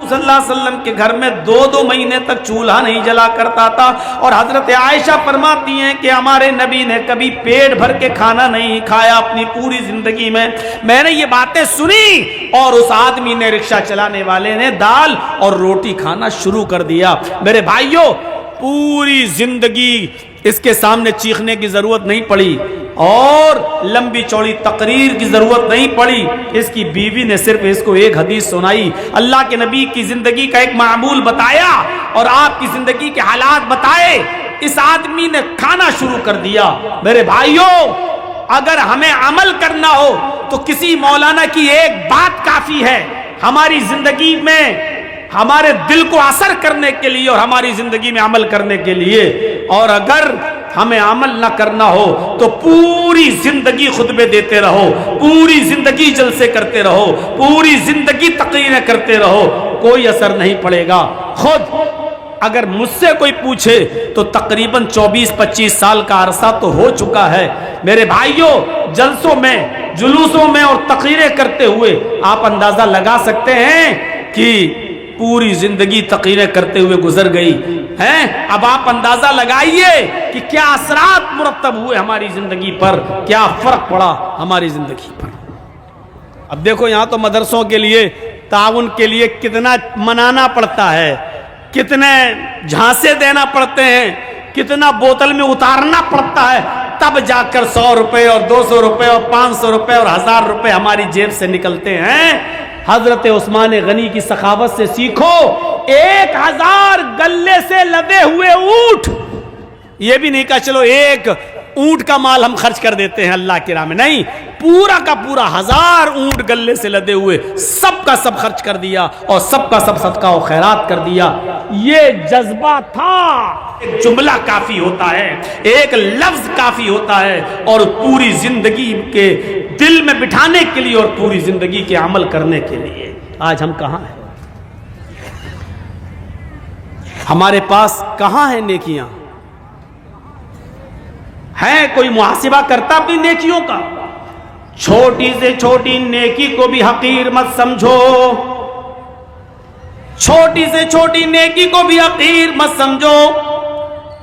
صلی اللہ علیہ وسلم کے گھر میں 2 مہینے تک چولہا نہیں جلا کرتا تھا، اور حضرت عائشہ فرماتی ہیں کہ ہمارے نبی نے کبھی پیٹ بھر کے کھانا نہیں کھایا اپنی پوری زندگی میں۔ میں نے یہ باتیں سنی اور اس آدمی نے، رکشہ چلانے والے نے، دال اور روٹی کھانا شروع کر دیا۔ میرے بھائیوں، پوری زندگی اس کے سامنے چیخنے کی ضرورت نہیں پڑی اور لمبی چوڑی تقریر کی ضرورت نہیں پڑی۔ اس کی بیوی نے صرف اس کو ایک حدیث سنائی، اللہ کے نبی کی زندگی کا ایک معمول بتایا اور آپ کی زندگی کے حالات بتائے، اس آدمی نے کھانا شروع کر دیا۔ میرے بھائیوں، اگر ہمیں عمل کرنا ہو تو کسی مولانا کی ایک بات کافی ہے ہماری زندگی میں، ہمارے دل کو اثر کرنے کے لیے اور ہماری زندگی میں عمل کرنے کے لیے۔ اور اگر ہمیں عمل نہ کرنا ہو تو پوری زندگی خطبے دیتے رہو، پوری زندگی جلسے کرتے رہو، پوری زندگی تقریریں کرتے رہو، کوئی اثر نہیں پڑے گا۔ خود اگر مجھ سے کوئی پوچھے تو تقریباً 24-25 سال کا عرصہ تو ہو چکا ہے۔ میرے بھائیوں، جلسوں میں، جلوسوں میں اور تقریریں کرتے ہوئے آپ اندازہ لگا سکتے ہیں کہ پوری زندگی تقریریں کرتے ہوئے گزر گئی ہیں۔ اب آپ اندازہ لگائیے کہ کیا اثرات مرتب ہوئے ہماری زندگی پر، کیا فرق پڑا ہماری زندگی پر۔ اب دیکھو، یہاں تو مدرسوں کے لیے، تعاون کے لیے کتنا منانا پڑتا ہے، کتنے جھانسے دینا پڑتے ہیں، کتنا بوتل میں اتارنا پڑتا ہے، تب جا کر 100 روپے اور 200 روپے اور 500 روپے اور 1000 روپے ہماری جیب سے نکلتے ہیں۔ حضرت عثمان غنی کی سخاوت سے سیکھو، 1000 گلے سے لدے ہوئے اونٹ، یہ بھی نہیں کہا چلو ایک اونٹ کا مال ہم خرچ کر دیتے ہیں اللہ کی راہ میں، نہیں، پورا کا پورا 1000 اونٹ گلے سے لدے ہوئے سب کا سب خرچ کر دیا اور سب کا سب صدقہ و خیرات کر دیا۔ یہ جذبہ تھا۔ ایک جملہ کافی ہوتا ہے، ایک لفظ کافی ہوتا ہے، اور پوری زندگی کے دل میں بٹھانے کے لیے اور پوری زندگی کے عمل کرنے کے لیے۔ آج ہم کہاں ہیں؟ ہمارے پاس کہاں ہیں نیکیاں؟ ہے کوئی محاسبہ کرتا اپنی نیکیوں کا؟ چھوٹی سے چھوٹی نیکی کو بھی حقیر مت سمجھو، چھوٹی سے چھوٹی نیکی کو بھی حقیر مت سمجھو۔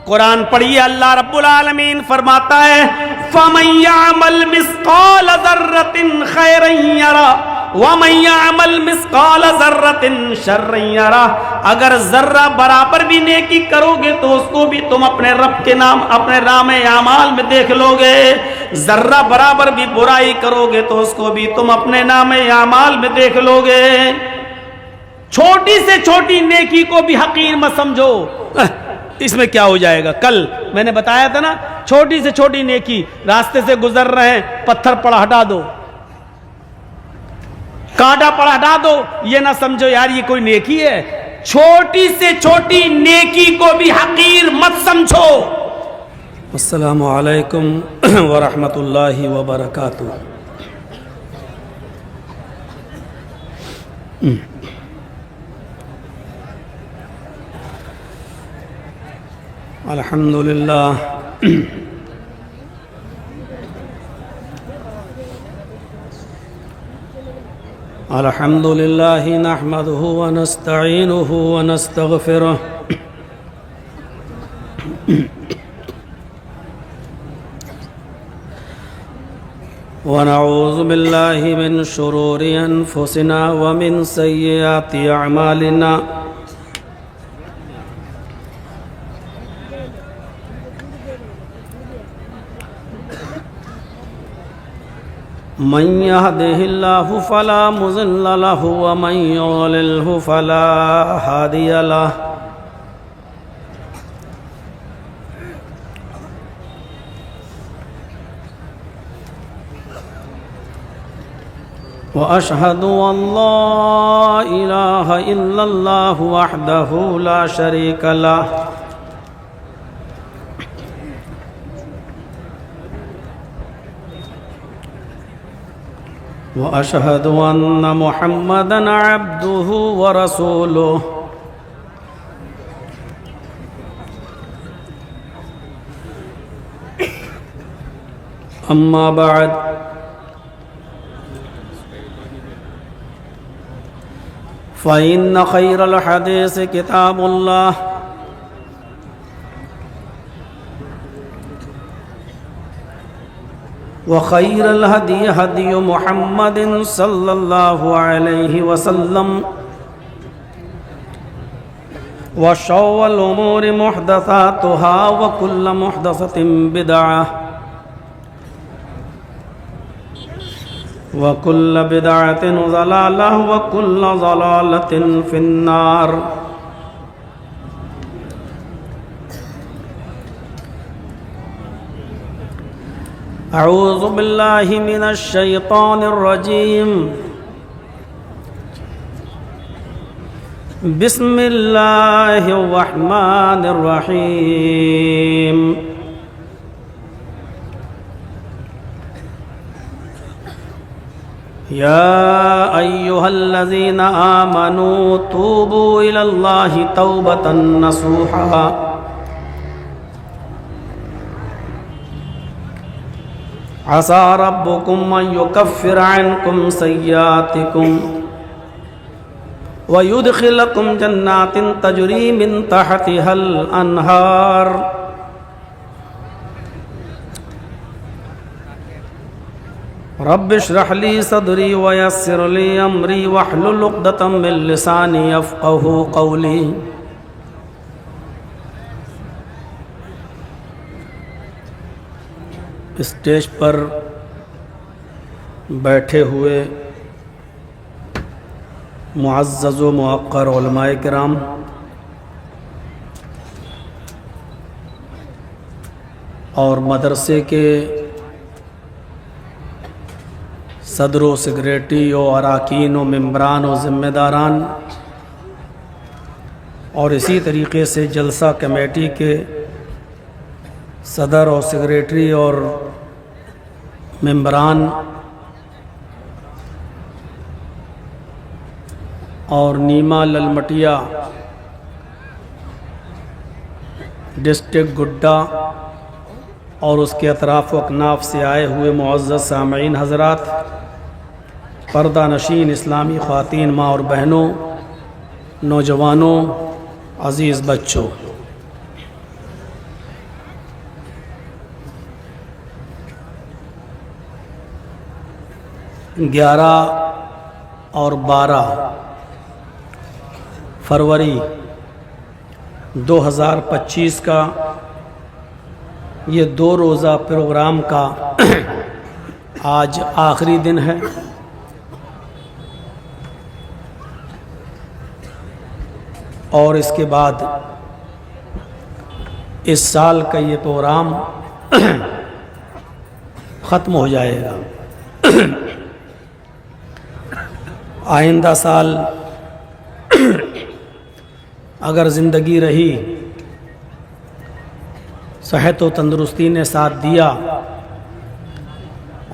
قرآن پڑھیے، اللہ رب العالمین فرماتا ہے فَمَن يَعْمَلْ مِثْقَالَ ذَرَّةٍ خَيْرًا يَرَهُ وَمَن يَعْمَلْ مِثْقَالَ ذَرَّةٍ شَرًّا يَرَهُ۔ اگر ذرہ برابر بھی نیکی کرو گے تو اس کو بھی تم اپنے رب کے نام، اپنے نام اعمال میں دیکھ لو گے، ذرہ برابر بھی برائی کرو گے تو اس کو بھی تم اپنے نام اعمال میں دیکھ لو گے۔ چھوٹی سے چھوٹی نیکی کو بھی حقیر مت سمجھو، اس میں کیا ہو جائے گا؟ کل میں نے بتایا تھا نا، چھوٹی سے چھوٹی نیکی، راستے سے گزر رہے ہیں، پتھر پڑا ہٹا دو، کانٹا پڑا ہٹا دو، یہ نہ سمجھو یار یہ کوئی نیکی ہے۔ چھوٹی سے چھوٹی نیکی کو بھی حقیر مت سمجھو۔ السلام علیکم ورحمۃ اللہ وبرکاتہ۔ الحمد للہ الحمد للہ نحمده ونستعینه ونستغفره ونعوذ باللہ من شرور انفسنا ومن سیئات اعمالنا من يهده الله فلا مضل له ومن يضلل فلا هادي له وأشهد أن لا إله إلا الله وحده لا شريك له وأشهد أن محمدًا عبده ورسوله أما بعد فإن خير الحديث كتاب الله وخير الهدي هدي محمد صلى الله عليه وسلم وشر الأمور محدثاتها وكل محدثة بدعة وكل بدعة ضلالة وكل ضلالة في النار. أعوذ بالله من الشيطان الرجيم. بسم الله الرحمن الرحيم. يا أيها الذين آمنوا توبوا إلى الله توبة نصوحا عسى ربكم أن يكفر عنكم سيئاتكم ويدخلكم جنات تجري من تحتها الأنهار رب اشرح لي صدري ويسر لي أمري واحلل عقدة من لساني يفقهوا قولي. اسٹیج پر بیٹھے ہوئے معزز و موقر علماء کرام، اور مدرسے کے صدر و سیکریٹری و اراکین و ممبران و ذمہ داران، اور اسی طریقے سے جلسہ کمیٹی کے صدر اور سیکریٹری اور ممبران، اور نیما للمٹیا ڈسٹرکٹ گڈا اور اس کے اطراف و اکناف سے آئے ہوئے معزز سامعین حضرات، پردہ نشین اسلامی خواتین، ماں اور بہنوں، نوجوانوں، عزیز بچوں، 11 اور 12 فروری 2025 کا یہ 2 روزہ پروگرام کا آج آخری دن ہے. اور اس کے بعد اس سال کا یہ پروگرام ختم ہو جائے گا. آئندہ سال اگر زندگی رہی، صحت و تندرستی نے ساتھ دیا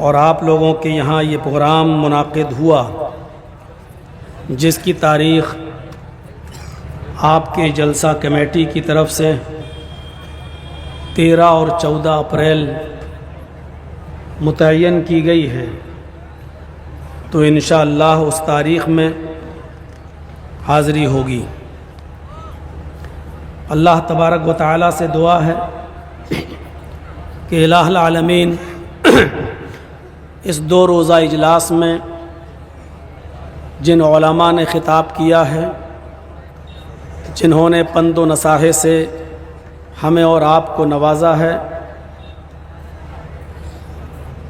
اور آپ لوگوں کے یہاں یہ پروگرام منعقد ہوا، جس کی تاریخ آپ کے جلسہ کمیٹی کی طرف سے 13 اور 14 اپریل متعین کی گئی ہے، تو انشاءاللہ اس تاریخ میں حاضری ہوگی. اللہ تبارک و تعالیٰ سے دعا ہے کہ الہ العالمین اس 2 روزہ اجلاس میں جن علماء نے خطاب کیا ہے، جنہوں نے پند و نصاحت سے ہمیں اور آپ کو نوازا ہے،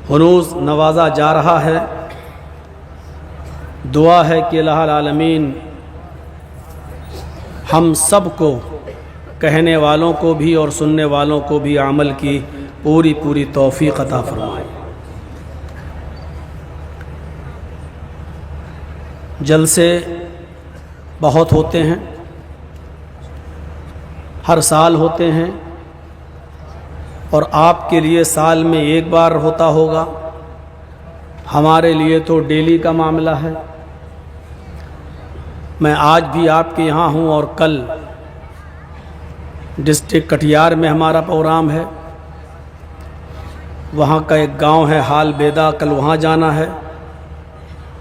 ہنوز نوازا جا رہا ہے، دعا ہے کہ الہ العالمین ہم سب کو، کہنے والوں کو بھی اور سننے والوں کو بھی، عمل کی پوری توفیق عطا فرمائے. جلسے بہت ہوتے ہیں، ہر سال ہوتے ہیں، اور آپ کے لیے سال میں ایک بار ہوتا ہوگا، ہمارے لیے تو ڈیلی کا معاملہ ہے. میں آج بھی آپ کے یہاں ہوں اور کل ڈسٹرکٹ کٹیہار میں ہمارا پروگرام ہے. وہاں کا ایک گاؤں ہے حال بیدا، کل وہاں جانا ہے.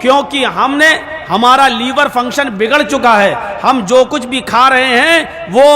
کیونکہ ہم نے ہمارا لیور فنکشن بگڑ چکا ہے، ہم جو کچھ بھی کھا رہے ہیں وہ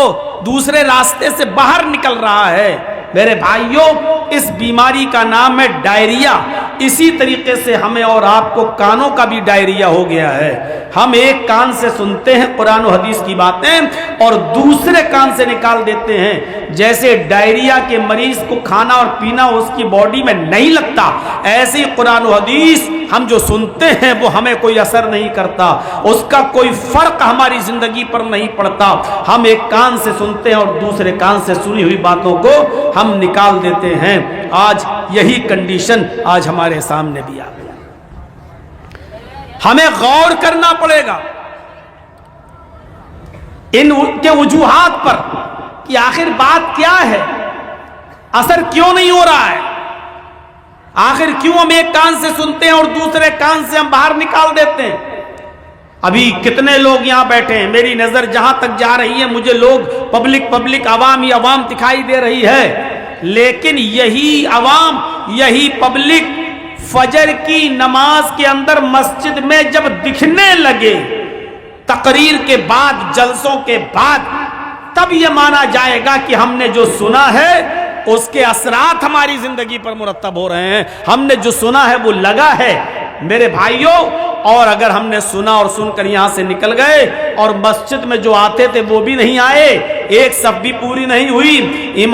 دوسرے راستے سے باہر نکل رہا ہے۔ میرے بھائیوں، اس بیماری کا نام ہے ڈائریا۔ اسی طریقے سے ہمیں اور آپ کو کانوں کا بھی ڈائریا ہو گیا ہے۔ ہم ایک کان سے سنتے ہیں قرآن و حدیث کی باتیں اور دوسرے کان سے نکال دیتے ہیں۔ جیسے ڈائریا کے مریض کو کھانا اور پینا اس کی باڈی میں نہیں لگتا، ایسے ہی قرآن و حدیث ہم جو سنتے ہیں وہ ہمیں کوئی اثر نہیں کرتا، اس کا کوئی فرق ہماری زندگی پر نہیں پڑتا۔ ہم ایک کان سے سنتے ہیں اور دوسرے کان سے سنی ہوئی باتوں کو ہم نکال دیتے ہیں۔ آج یہی کنڈیشن آج ہمارے سامنے بھی آ گئی۔ ہمیں غور کرنا پڑے گا ان کے وجوہات پر کہ آخر بات کیا ہے، اثر کیوں نہیں ہو رہا ہے، آخر کیوں ہم ایک کان سے سنتے ہیں اور دوسرے کان سے ہم باہر نکال دیتے ہیں۔ ابھی کتنے لوگ یہاں بیٹھے ہیں، میری نظر جہاں تک جا رہی ہے مجھے لوگ پبلک عوام ہی عوام دکھائی دے رہی ہے، لیکن یہی عوام، یہی پبلک فجر کی نماز کے اندر مسجد میں جب دکھنے لگے، تقریر کے بعد، جلسوں کے بعد، تب یہ مانا جائے گا کہ ہم نے جو سنا ہے اس کے اثرات ہماری زندگی پر مرتب ہو رہے ہیں، ہم نے جو سنا ہے وہ لگا ہے۔ میرے بھائیوں، اور اگر ہم نے سنا اور سن کر یہاں سے نکل گئے اور مسجد میں جو آتے تھے وہ بھی نہیں آئے، ایک صف بھی پوری نہیں ہوئی،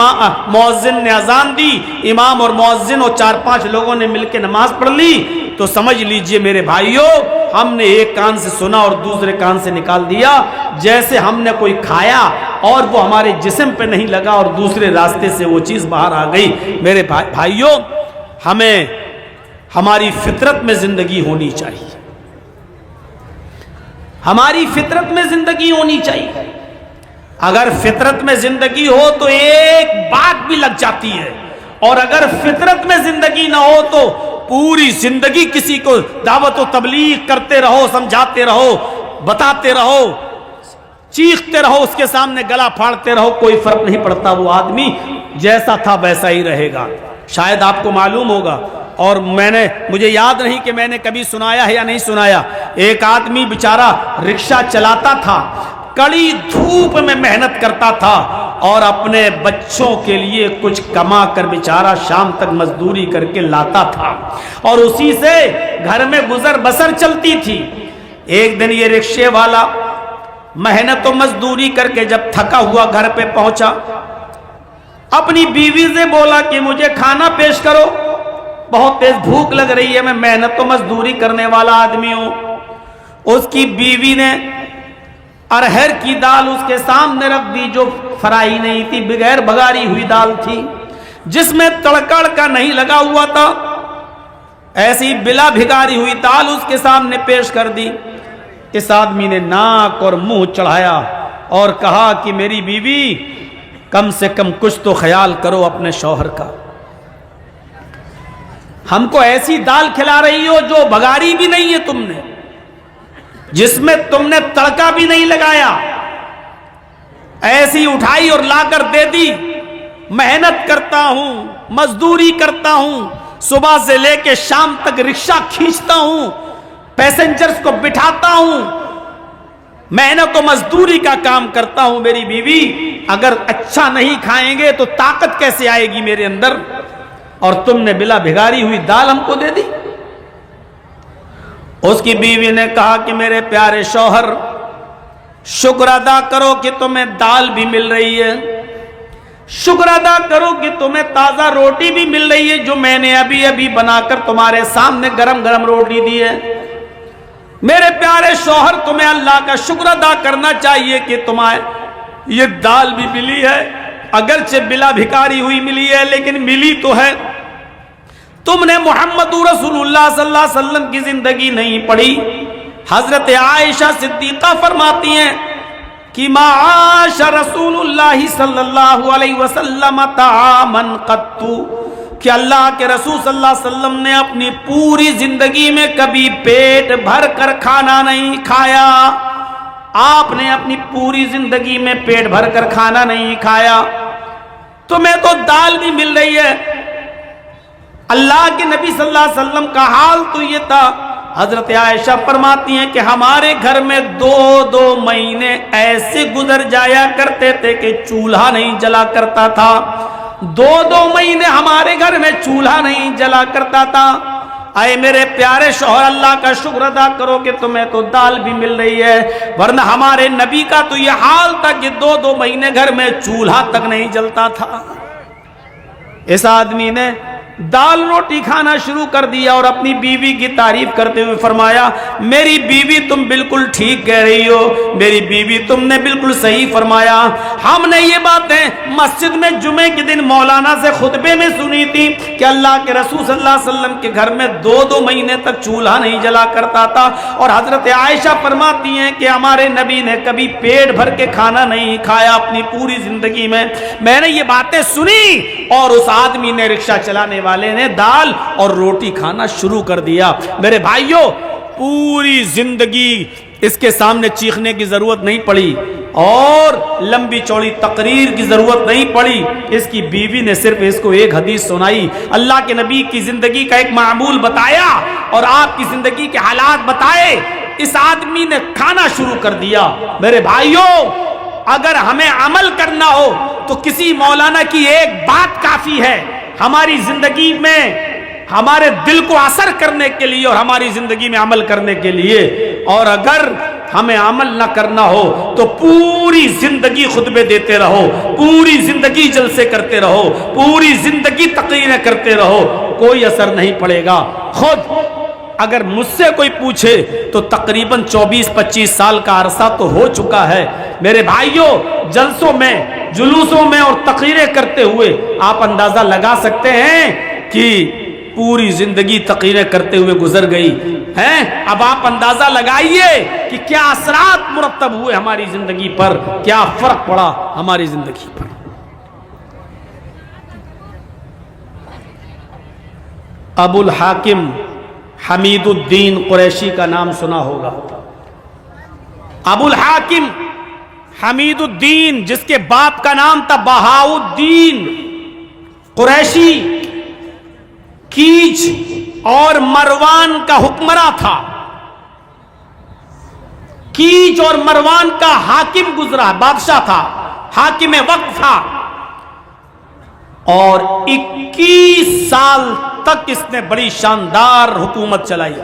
مؤذن نے اذان دی، امام اور مؤذن اور 4-5 لوگوں نے مل کے نماز پڑھ لی، تو سمجھ لیجئے میرے بھائیوں، ہم نے ایک کان سے سنا اور دوسرے کان سے نکال دیا، جیسے ہم نے کوئی کھایا اور وہ ہمارے جسم پہ نہیں لگا اور دوسرے راستے سے وہ چیز باہر آ گئی۔ میرے بھائیوں، ہمیں ہماری فطرت میں زندگی ہونی چاہیے، ہماری فطرت میں زندگی ہونی چاہیے۔ اگر فطرت میں زندگی ہو تو ایک بات بھی لگ جاتی ہے، اور اگر فطرت میں زندگی نہ ہو تو پوری زندگی کسی کو دعوت و تبلیغ کرتے رہو، سمجھاتے رہو، بتاتے رہو، چیختے رہو، اس کے سامنے گلا پھاڑتے رہو، کوئی فرق نہیں پڑتا، وہ آدمی جیسا تھا ویسا ہی رہے گا۔ شاید آپ کو معلوم ہوگا، اور مجھے یاد نہیں کہ میں نے کبھی سنایا ہے یا نہیں سنایا، ایک آدمی بیچارہ رکشہ چلاتا تھا، کڑی دھوپ میں محنت کرتا تھا اور اپنے بچوں کے لیے کچھ کما کر بیچارہ شام تک مزدوری کر کے لاتا تھا اور اسی سے گھر میں گزر بسر چلتی تھی۔ ایک دن یہ رکشے والا محنت و مزدوری کر کے جب تھکا ہوا گھر پہ پہنچا، اپنی بیوی سے بولا کہ مجھے کھانا پیش کرو، بہت تیز بھوک لگ رہی ہے، میں محنت و مزدوری کرنے والا آدمی ہوں۔ اس کی بیوی نے ارہر کی دال اس کے سامنے رکھ دی، جو فرائی نہیں تھی، بغیر بگاری ہوئی دال تھی، جس میں تڑکڑ کا نہیں لگا ہوا تھا، ایسی بلا بھگاری ہوئی دال اس کے سامنے پیش کر دی۔ اس آدمی نے ناک اور منہ چڑھایا اور کہا کہ میری بیوی، کم سے کم کچھ تو خیال کرو اپنے شوہر کا، ہم کو ایسی دال کھلا رہی ہو جو بگاری بھی نہیں ہے تم نے، جس میں تم نے تڑکا بھی نہیں لگایا، ایسی اٹھائی اور لا کر دے دی۔ محنت کرتا ہوں، مزدوری کرتا ہوں، صبح سے لے کے شام تک رکشہ کھینچتا ہوں، پیسنجرز کو بٹھاتا ہوں، محنت و مزدوری کا کام کرتا ہوں، میری بیوی اگر اچھا نہیں کھائیں گے تو طاقت کیسے آئے گی میرے اندر، اور تم نے بلا بھگاری ہوئی دال ہم کو دے دی۔ اس کی بیوی نے کہا کہ میرے پیارے شوہر، شکر ادا کرو کہ تمہیں دال بھی مل رہی ہے، شکر ادا کرو کہ تمہیں تازہ روٹی بھی مل رہی ہے، جو میں نے ابھی بنا کر تمہارے سامنے گرم گرم روٹی دی ہے۔ میرے پیارے شوہر، تمہیں اللہ کا شکر ادا کرنا چاہیے کہ تمہیں یہ دال بھی ملی ہے، اگرچہ بلا بھکاری ہوئی ملی ہے لیکن ملی تو ہے۔ تم نے محمد رسول اللہ صلی اللہ علیہ وسلم کی زندگی نہیں پڑھی۔ حضرت عائشہ صدیقہ فرماتی ہیں کہ ما عاش رسول اللہ صلی اللہ علیہ وسلم طعاما قط، کہ اللہ کے رسول صلی اللہ علیہ وسلم نے اپنی پوری زندگی میں کبھی پیٹ بھر کر کھانا نہیں کھایا۔ آپ نے اپنی پوری زندگی میں پیٹ بھر کر کھانا نہیں کھایا۔ تمہیں تو دال بھی مل رہی ہے۔ اللہ کے نبی صلی اللہ علیہ وسلم کا حال تو یہ تھا، حضرت عائشہ فرماتی ہیں کہ ہمارے گھر میں 2 مہینے ایسے گزر جایا کرتے تھے کہ چولہا نہیں جلا کرتا تھا. 2 مہینے ہمارے گھر میں چولہا نہیں جلا کرتا تھا. اے میرے پیارے شوہر، اللہ کا شکر ادا کرو کہ تمہیں تو دال بھی مل رہی ہے، ورنہ ہمارے نبی کا تو یہ حال تھا کہ 2 مہینے گھر میں چولہا تک نہیں جلتا تھا. اس آدمی نے دال روٹی کھانا شروع کر دیا اور اپنی بیوی کی تعریف کرتے ہوئے فرمایا، میری بیوی تم بالکل ٹھیک کہہ رہی ہو، میری بیوی تم نے بالکل صحیح فرمایا. ہم نے یہ باتیں مسجد میں جمعے کے دن مولانا سے خطبے میں سنی تھی کہ اللہ کے رسول صلی اللہ علیہ وسلم کے گھر میں 2 مہینے تک چولہا نہیں جلا کرتا تھا. اور حضرت عائشہ فرماتی ہیں کہ ہمارے نبی نے کبھی پیٹ بھر کے کھانا نہیں کھایا اپنی پوری زندگی میں. میں نے یہ باتیں سنی اور اس آدمی نے، رکشہ چلانے والے نے، دال اور روٹی کھانا شروع کر دیا. میرے بھائیوں، پوری زندگی اس کے سامنے چیخنے کی ضرورت نہیں پڑی اور لمبی چوڑی تقریر کی ضرورت نہیں پڑی. اس کی بیوی نے صرف اس کو ایک حدیث سنائی، اللہ کے نبی کی زندگی کا ایک معمول بتایا اور آپ کی زندگی کے حالات بتائے. اس آدمی نے کھانا شروع کر دیا. میرے بھائیوں، اگر ہمیں عمل کرنا ہو تو کسی مولانا کی ایک بات کافی ہے ہماری زندگی میں، ہمارے دل کو اثر کرنے کے لیے اور ہماری زندگی میں عمل کرنے کے لیے. اور اگر ہمیں عمل نہ کرنا ہو تو پوری زندگی خطبے دیتے رہو، پوری زندگی جلسے کرتے رہو، پوری زندگی تقریریں کرتے رہو، کوئی اثر نہیں پڑے گا. خود اگر مجھ سے کوئی پوچھے تو تقریباً 24-25 سال کا عرصہ تو ہو چکا ہے. میرے بھائیوں، جلسوں میں، جلوسوں میں اور تقریریں کرتے ہوئے آپ اندازہ لگا سکتے ہیں کہ پوری زندگی تقریریں کرتے ہوئے گزر گئی ہیں. اب آپ اندازہ لگائیے کہ کیا اثرات مرتب ہوئے ہماری زندگی پر، کیا فرق پڑا ہماری زندگی پر. ابو الحاکم حمید الدین قریشی کا نام سنا ہوگا. ابو الحاکم حمید الدین، جس کے باپ کا نام تھا بہاؤالدین قریشی، کیچ اور مروان کا حکمراں تھا. کیچ اور مروان کا حاکم گزرا، بادشاہ تھا، حاکم وقت تھا. اور 21 سال تک اس نے بڑی شاندار حکومت چلائی.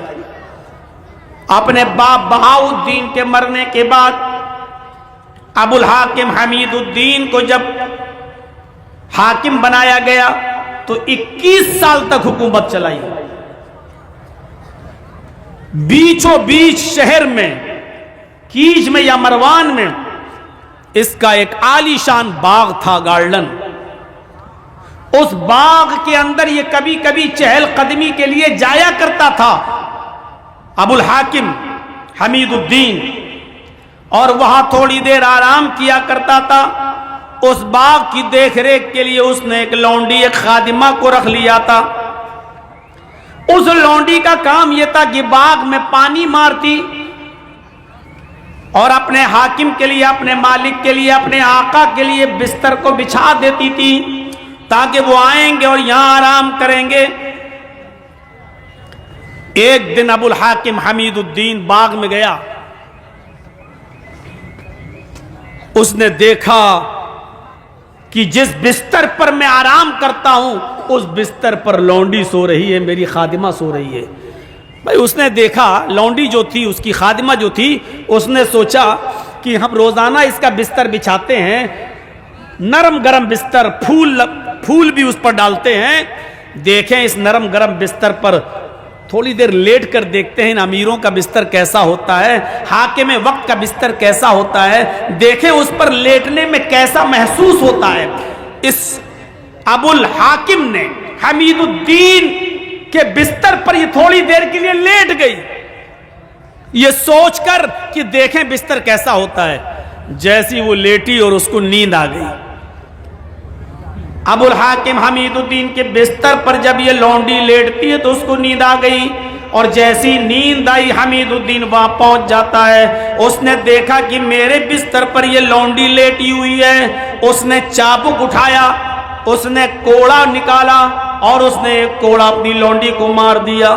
اپنے باپ بہاؤالدین کے مرنے کے بعد ابو الحاکم حمید الدین کو جب حاکم بنایا گیا تو 21 سال تک حکومت چلائی. بیچوں بیچ شہر میں، کیچ میں یا مروان میں، اس کا ایک عالی شان باغ تھا، گارڈن. اس باغ کے اندر یہ کبھی کبھی چہل قدمی کے لیے جایا کرتا تھا ابو الحاکم حمید الدین، اور وہاں تھوڑی دیر آرام کیا کرتا تھا. اس باغ کی دیکھ ریکھ کے لیے اس نے ایک لونڈی، ایک خادمہ کو رکھ لیا تھا. اس لونڈی کا کام یہ تھا کہ باغ میں پانی مارتی اور اپنے حاکم کے لیے، اپنے مالک کے لیے، اپنے آقا کے لیے بستر کو بچھا دیتی تھی تاکہ وہ آئیں گے اور یہاں آرام کریں گے. ایک دن ابو الحاکم حمید الدین باغ میں گیا. اس نے دیکھا کہ جس بستر پر میں آرام کرتا ہوں اس بستر پر لونڈی سو رہی ہے، میری خادمہ سو رہی ہے. بھائی اس نے دیکھا لونڈی جو تھی، اس کی خادمہ جو تھی، اس نے سوچا کہ ہم روزانہ اس کا بستر بچھاتے ہیں، نرم گرم بستر، پھول بھی اس پر ڈالتے ہیں، دیکھیں اس نرم گرم بستر پر تھوڑی دیر لیٹ کر دیکھتے ہیں ان امیروں کا بستر کیسا ہوتا ہے، حاکم وقت کا بستر کیسا ہوتا ہے، دیکھیں اس پر لیٹنے میں کیسا محسوس ہوتا ہے. اس ابو الحاکم نے حمید الدین کے بستر پر یہ تھوڑی دیر کے لیے لیٹ گئی، یہ سوچ کر کہ دیکھیں بستر کیسا ہوتا ہے. جیسی وہ لیٹی اور اس کو نیند آ گئی. ابو الحاکم حمید الدین کے بستر پر جب یہ لونڈی لیٹتی ہے تو اس کو نیند آ گئی، اور جیسی نیند آئی حمید الدین وہاں پہنچ جاتا ہے. اس نے دیکھا کہ میرے بستر پر یہ لونڈی لیٹی ہوئی ہے. اس نے چابک اٹھایا، اس نے کوڑا نکالا اور اس نے ایک کوڑا اپنی لونڈی کو مار دیا.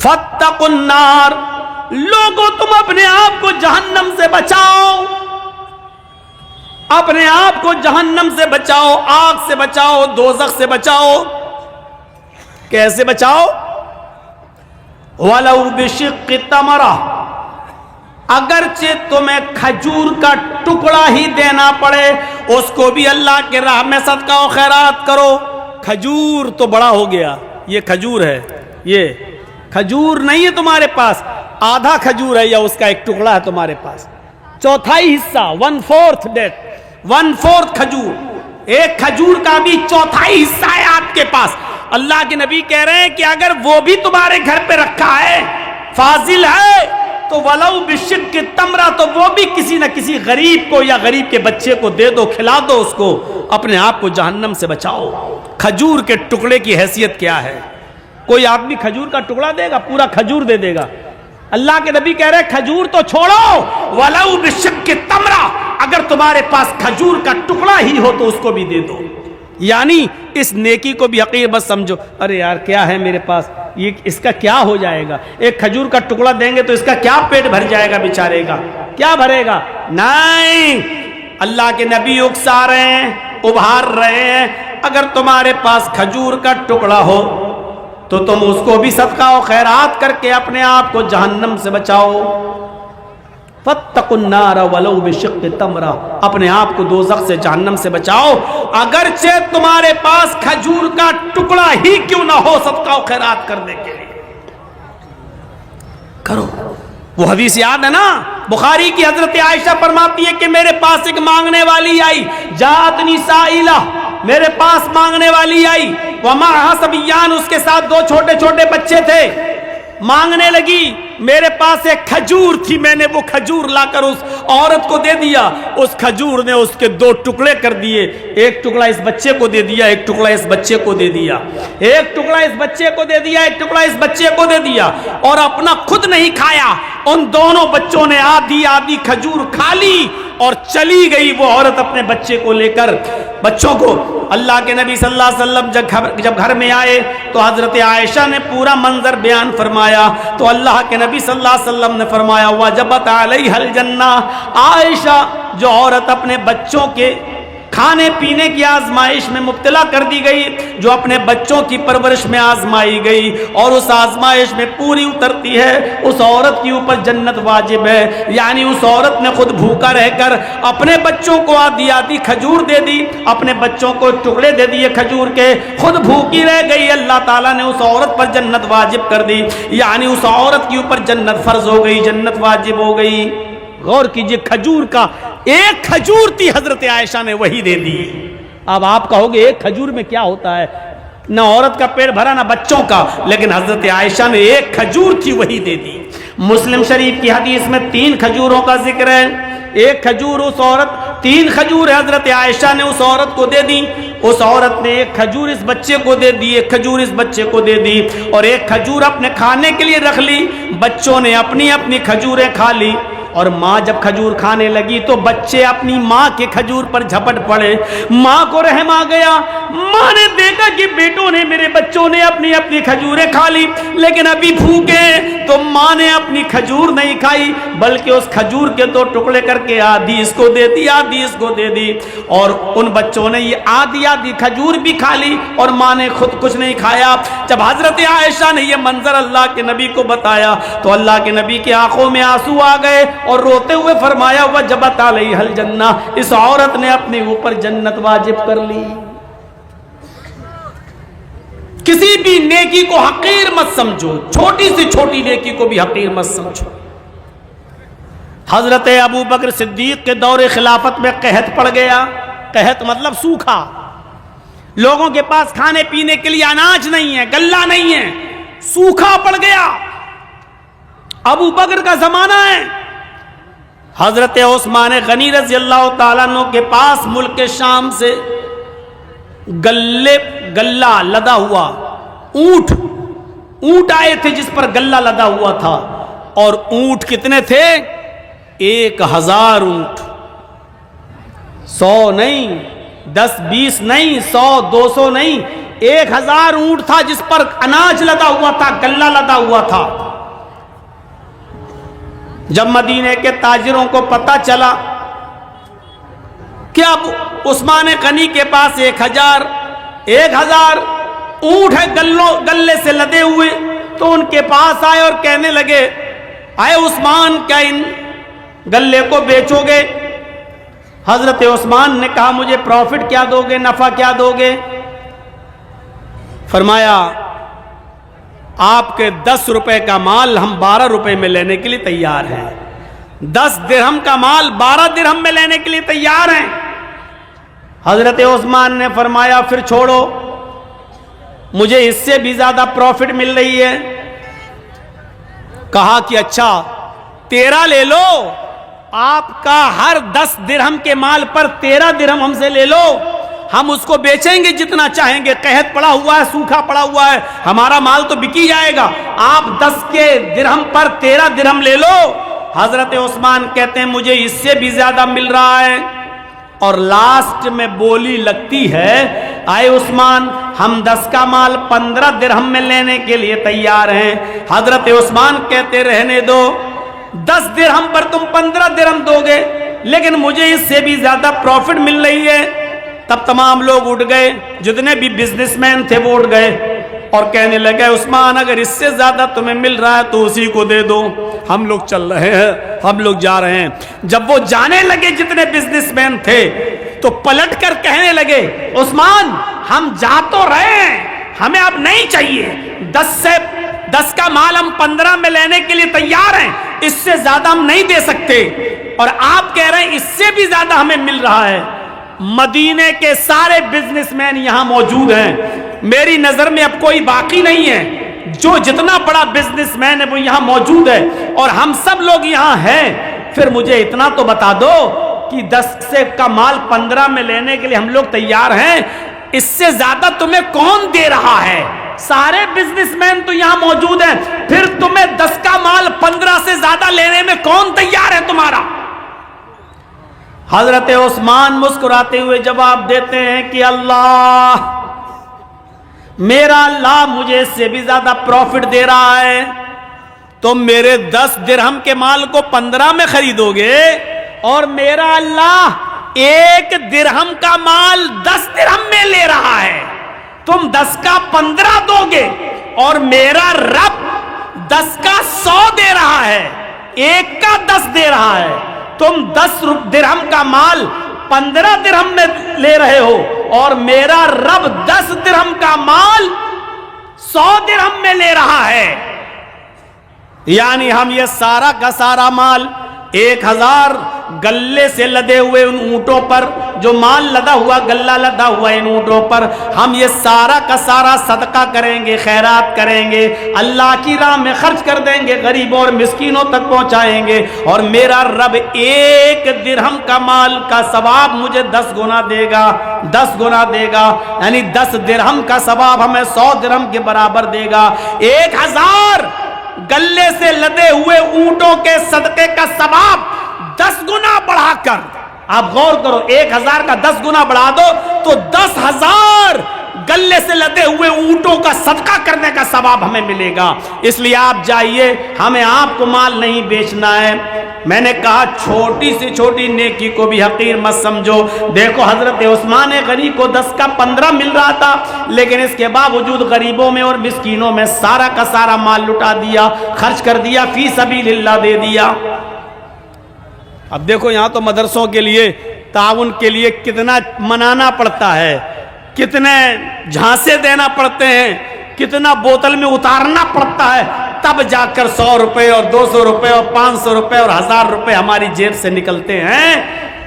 فاتقوا النار، لوگوں تم اپنے آپ کو جہنم سے بچاؤ، اپنے آپ کو جہنم سے بچاؤ، آگ سے بچاؤ، دوزخ سے بچاؤ۔ کیسے بچاؤ؟ وَلَوْ بِشِقِّ تَمْرَةٍ، اگرچہ تمہیں کھجور کا ٹکڑا ہی دینا پڑے، اس کو بھی اللہ کے راہ میں صدقہ و خیرات کرو۔ کھجور تو بڑا ہو گیا، یہ کھجور ہے، یہ کھجور نہیں ہے تمہارے پاس، آدھا کھجور ہے یا اس کا ایک ٹکڑا ہے تمہارے پاس، چوتھائی حصہ، 1/4 ڈیٹ، 1/4 کھجور، ایک کھجور کا بھی چوتھائی حصہ ہے آپ کے پاس۔ اللہ کے نبی کہہ رہے ہیں کہ اگر وہ بھی تمہارے گھر پہ رکھا ہے، فاضل ہے، تو وَلَوْ بِشِقِّ تَمْرَةٍ، تو وہ بھی کسی نہ کسی غریب کو یا غریب کے بچے کو دے دو، کھلا دو اس کو، اپنے آپ کو جہنم سے بچاؤ۔ کھجور کے ٹکڑے کی حیثیت کیا ہے؟ کوئی آدمی کھجور کا ٹکڑا دے گا؟ پورا کھجور دے دے گا؟ اللہ کے نبی کہہ رہے کھجور تو چھوڑو، وَلَوْ بِشِقِّ تَمْرَةٍ، اگر تمہارے پاس کھجور کا ٹکڑا ہی ہو تو اس کو بھی دے دو۔ یعنی اس نیکی کو بھی حقیر بس سمجھو، ارے یار کیا ہے میرے پاس، یہ اس کا کیا ہو جائے گا، ایک کھجور کا ٹکڑا دیں گے تو اس کا کیا پیٹ بھر جائے گا بیچارے گا، کیا بھرے گا؟ نہیں، اللہ کے نبی اکسا رہے ہیں، ابھار رہے ہیں، اگر تمہارے پاس کھجور کا ٹکڑا ہو تو تم اس کو بھی صدقہ و خیرات کر کے اپنے آپ کو جہنم سے بچاؤ۔ فاتقوا النار ولو بشق تمرہ، اپنے آپ کو دوزخ سے جہنم سے بچاؤ، اگرچہ تمہارے پاس کھجور کا ٹکڑا ہی کیوں نہ ہو، صدقہ و خیرات کرنے کے لیے کرو۔ وہ حدیث یاد ہے نا، بخاری کی، حضرت عائشہ فرماتی ہے کہ میرے پاس ایک مانگنے والی آئی، جاءتنی سائلہ، میرے پاس مانگنے والی آئی، ومعہا صبیان، اس کے ساتھ 2 چھوٹے چھوٹے بچے تھے، مانگنے لگی، میرے پاس ایک کھجور تھی، میں نے وہ کھجور لا کر اس عورت کو دے دیا، اس کھجور نے اس کے 2 ٹکڑے کر دیے، ایک ٹکڑا اس بچے کو دے دیا، ایک ٹکڑا اس بچے کو دے دیا، ایک ٹکڑا اس بچے کو دے دیا، ایک ٹکڑا اس بچے کو دے دیا، اور اپنا خود نہیں کھایا، ان دونوں بچوں نے آدھی آدھی کھجور کھا لی اور چلی گئی وہ عورت اپنے بچے کو لے کر، بچوں کو۔ اللہ کے نبی صلی اللہ علیہ وسلم جب گھر میں آئے تو حضرت عائشہ نے پورا منظر بیان فرمایا، تو اللہ کے نبی صلی اللہ علیہ وسلم نے فرمایا وجبت علیہ الجنہ، عائشہ جو عورت اپنے بچوں کے کھانے پینے کی آزمائش میں مبتلا کر دی گئی، جو اپنے بچوں کی پرورش میں آزمائی گئی اور اس آزمائش میں پوری اترتی ہے، اس عورت کے اوپر جنت واجب ہے۔ یعنی اس عورت نے خود بھوکا رہ کر اپنے بچوں کو آدھی آدھی کھجور دے دی، اپنے بچوں کو ٹکڑے دے دیے کھجور کے، خود بھوکی رہ گئی، اللہ تعالیٰ نے اس عورت پر جنت واجب کر دی، یعنی اس عورت کے اوپر جنت فرض ہو گئی، جنت واجب ہو گئی۔ غور کیجئے، کھجور کا ایک کھجور تھی، حضرت عائشہ نے وہی دے دی۔ اب آپ کہو گے ایک کھجور میں کیا ہوتا ہے، نہ عورت کا پیٹ بھرا نہ بچوں کا، لیکن حضرت عائشہ نے ایک کھجور تھی وہی دے دی۔ مسلم شریف کی حدیث میں 3 کھجوروں کا ذکر ہے، ایک کھجور اس عورت، 3 کھجور حضرت عائشہ نے اس عورت کو دے دی، اس عورت نے ایک کھجور اس بچے کو دے دی، ایک کھجور اس بچے کو دے دی، اور ایک کھجور اپنے کھانے کے لیے رکھ لی، بچوں نے اپنی اپنی کھجوریں کھا لی، اور ماں جب کھجور کھانے لگی تو بچے اپنی ماں کے کھجور پر جھپٹ پڑے، ماں کو رحم آ گیا، ماں نے دیکھا کہ بیٹوں نے، میرے بچوں نے اپنی اپنی کھجوریں کھا لی، لیکن ابھی بھوکے، تو ماں نے اپنی کھجور نہیں کھائی بلکہ اس کھجور کے 2 ٹکڑے کر کے آدھی اس کو دے دی، آدھی اس کو دے دی، اور ان بچوں نے یہ آدھی آدھی کھجور بھی کھا لی اور ماں نے خود کچھ نہیں کھایا۔ جب حضرت عائشہ نے یہ منظر اللہ کے نبی کو بتایا تو اللہ کے نبی کی آنکھوں میں آنسو آ گئے اور روتے ہوئے فرمایا وجبت علیہ الجنہ، اس عورت نے اپنے اوپر جنت واجب کر لی۔ کسی بھی نیکی کو حقیر مت سمجھو، چھوٹی سے چھوٹی نیکی کو بھی حقیر مت سمجھو۔ حضرت ابو بکر صدیق کے دور خلافت میں قحط پڑ گیا، قحط مطلب سوکھا، لوگوں کے پاس کھانے پینے کے لیے اناج نہیں ہے، غلہ نہیں ہے، سوکھا پڑ گیا، ابو بکر کا زمانہ ہے۔ حضرت عثمان غنی رضی اللہ تعالیٰ عنہ کے پاس ملک شام سے غلہ لدا ہوا، اونٹ آئے تھے جس پر غلہ لدا ہوا تھا، اور اونٹ کتنے تھے؟ 1000 اونٹ، 100 نہیں، 10 20 نہیں، 100 200 نہیں، 1000 اونٹ تھا جس پر اناج لدا ہوا تھا، غلہ لدا ہوا تھا۔ جب مدینے کے تاجروں کو پتہ چلا کہ اب عثمان غنی کے پاس 1000 اونٹ ہے غلے سے لدے ہوئے، تو ان کے پاس آئے اور کہنے لگے آئے عثمان کیا ان غلے کو بیچو گے؟ حضرت عثمان نے کہا مجھے پروفٹ کیا دو گے، نفع کیا دو گے؟ فرمایا آپ کے 10 روپے کا مال ہم 12 روپے میں لینے کے لیے تیار ہیں، 10 درہم کا مال 12 درہم میں لینے کے لیے تیار ہیں۔ حضرت عثمان نے فرمایا پھر چھوڑو، مجھے اس سے بھی زیادہ پروفٹ مل رہی ہے۔ کہا کہ اچھا 13 لے لو، آپ کا ہر 10 درہم کے مال پر 13 درہم ہم سے لے لو، ہم اس کو بیچیں گے جتنا چاہیں گے، قحط پڑا ہوا ہے، سوکھا پڑا ہوا ہے، ہمارا مال تو بکی جائے گا، آپ 10 کے درہم پر 13 درہم لے لو۔ حضرت عثمان کہتے ہیں مجھے اس سے بھی زیادہ مل رہا ہے، اور لاسٹ میں بولی لگتی ہے آئے عثمان ہم 10 کا مال 15 درہم میں لینے کے لیے تیار ہیں۔ حضرت عثمان کہتے رہنے دو، 10 درہم پر تم 15 درہم دو گے، لیکن مجھے اس سے بھی زیادہ پروفٹ مل رہی ہے۔ تب تمام لوگ اٹھ گئے، جتنے بھی بزنس مین تھے وہ اٹھ گئے اور کہنے لگے عثمان اگر اس سے زیادہ تمہیں مل رہا ہے تو اسی کو دے دو، ہم لوگ چل رہے ہیں، ہم لوگ جا رہے ہیں۔ جب وہ جانے لگے جتنے بزنس مین تھے تو پلٹ کر کہنے لگے عثمان ہم جا تو رہے ہیں، ہمیں اب نہیں چاہیے، 10 کا مال ہم 15 میں لینے کے لیے تیار ہیں، اس سے زیادہ ہم نہیں دے سکتے، اور آپ کہہ رہے ہیں اس سے بھی زیادہ ہمیں مل رہا ہے۔ مدینے کے سارے بزنس مین یہاں موجود ہیں، میری نظر میں اب کوئی باقی نہیں ہے، جو جتنا بڑا بزنس مین ہے وہ یہاں موجود ہے اور ہم سب لوگ یہاں ہیں۔ پھر مجھے اتنا تو بتا دو کہ 10 کا مال 15 میں لینے کے لیے ہم لوگ تیار ہیں، اس سے زیادہ تمہیں کون دے رہا ہے؟ سارے بزنس مین تو یہاں موجود ہیں، پھر تمہیں 10 کا مال 15 سے زیادہ لینے میں کون تیار ہے تمہارا؟ حضرت عثمان مسکراتے ہوئے جواب دیتے ہیں کہ اللہ، میرا اللہ مجھے اس سے بھی زیادہ پروفٹ دے رہا ہے، تم میرے 10 درہم کے مال کو 15 میں خریدو گے، اور میرا اللہ 1 درہم کا مال 10 درہم میں لے رہا ہے، تم 10 کا 15 دو گے، اور میرا رب 10 کا 100 دے رہا ہے، 1 کا 10 دے رہا ہے، تم 10 درہم کا مال 15 درہم میں لے رہے ہو، اور میرا رب 10 درہم کا مال 100 درہم میں لے رہا ہے۔ یعنی ہم یہ سارا کا سارا مال 1000 گلے سے لدے ہوئے ان اونٹوں پر، جو مال لدا ہوا غلہ لدا ہوا ان اونٹوں پر، ہم یہ سارا کا سارا صدقہ کریں گے، خیرات کریں گے، اللہ کی راہ میں خرچ کر دیں گے، غریبوں اور مسکینوں تک پہنچائیں گے، اور میرا رب 1 درہم کا مال کا ثواب مجھے 10 گنا دے گا، 10 گنا دے گا، یعنی 10 درہم کا ثواب ہمیں 100 درہم کے برابر دے گا۔ 1000 گلے سے لدے ہوئے اونٹوں کے صدقے کا ثواب 10 گنا بڑھا کر، آپ غور کرو، 1000 کا 10 گنا بڑھا دو تو 10,000 گلے سے لدے ہوئے اونٹوں کا صدقہ کرنے کا ثواب ہمیں ملے گا۔ اس لیے آپ جائیے، ہمیں آپ کو مال نہیں بیچنا ہے۔ میں نے کہا چھوٹی سے چھوٹی نیکی کو بھی حقیر مت سمجھو۔ دیکھو حضرت عثمان غنی کو 10 کا 15 مل رہا تھا، لیکن اس کے باوجود غریبوں میں اور مسکینوں میں سارا کا سارا مال لٹا دیا، خرچ کر دیا، فی سبیل اللہ دے دیا۔ اب دیکھو یہاں تو مدرسوں کے لیے تعاون کے لیے کتنا منانا پڑتا ہے، کتنے جھانسے دینا پڑتے ہیں، کتنا بوتل میں اتارنا پڑتا ہے، تب جا کر 100 روپے اور 200 روپے اور 500 روپے اور 1000 روپے ہماری جیب سے نکلتے ہیں۔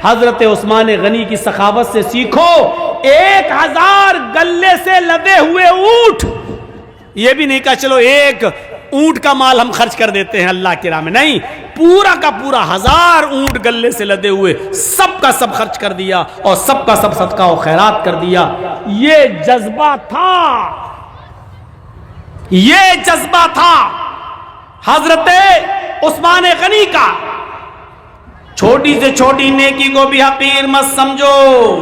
حضرت عثمان غنی کی سخاوت سے سیکھو، 1000 گلے سے لدے ہوئے اونٹ، یہ بھی نہیں کہا چلو 1 اونٹ کا مال ہم خرچ کر دیتے ہیں اللہ کی راہ میں، نہیں، پورا کا پورا 1000 اونٹ گلے سے لدے ہوئے سب کا سب خرچ کر دیا اور سب کا سب صدقہ و خیرات کر دیا۔ یہ جذبہ تھا، یہ جذبہ تھا حضرت عثمان غنی کا۔ چھوٹی سے چھوٹی نیکی کو بھی حقیر مت سمجھو۔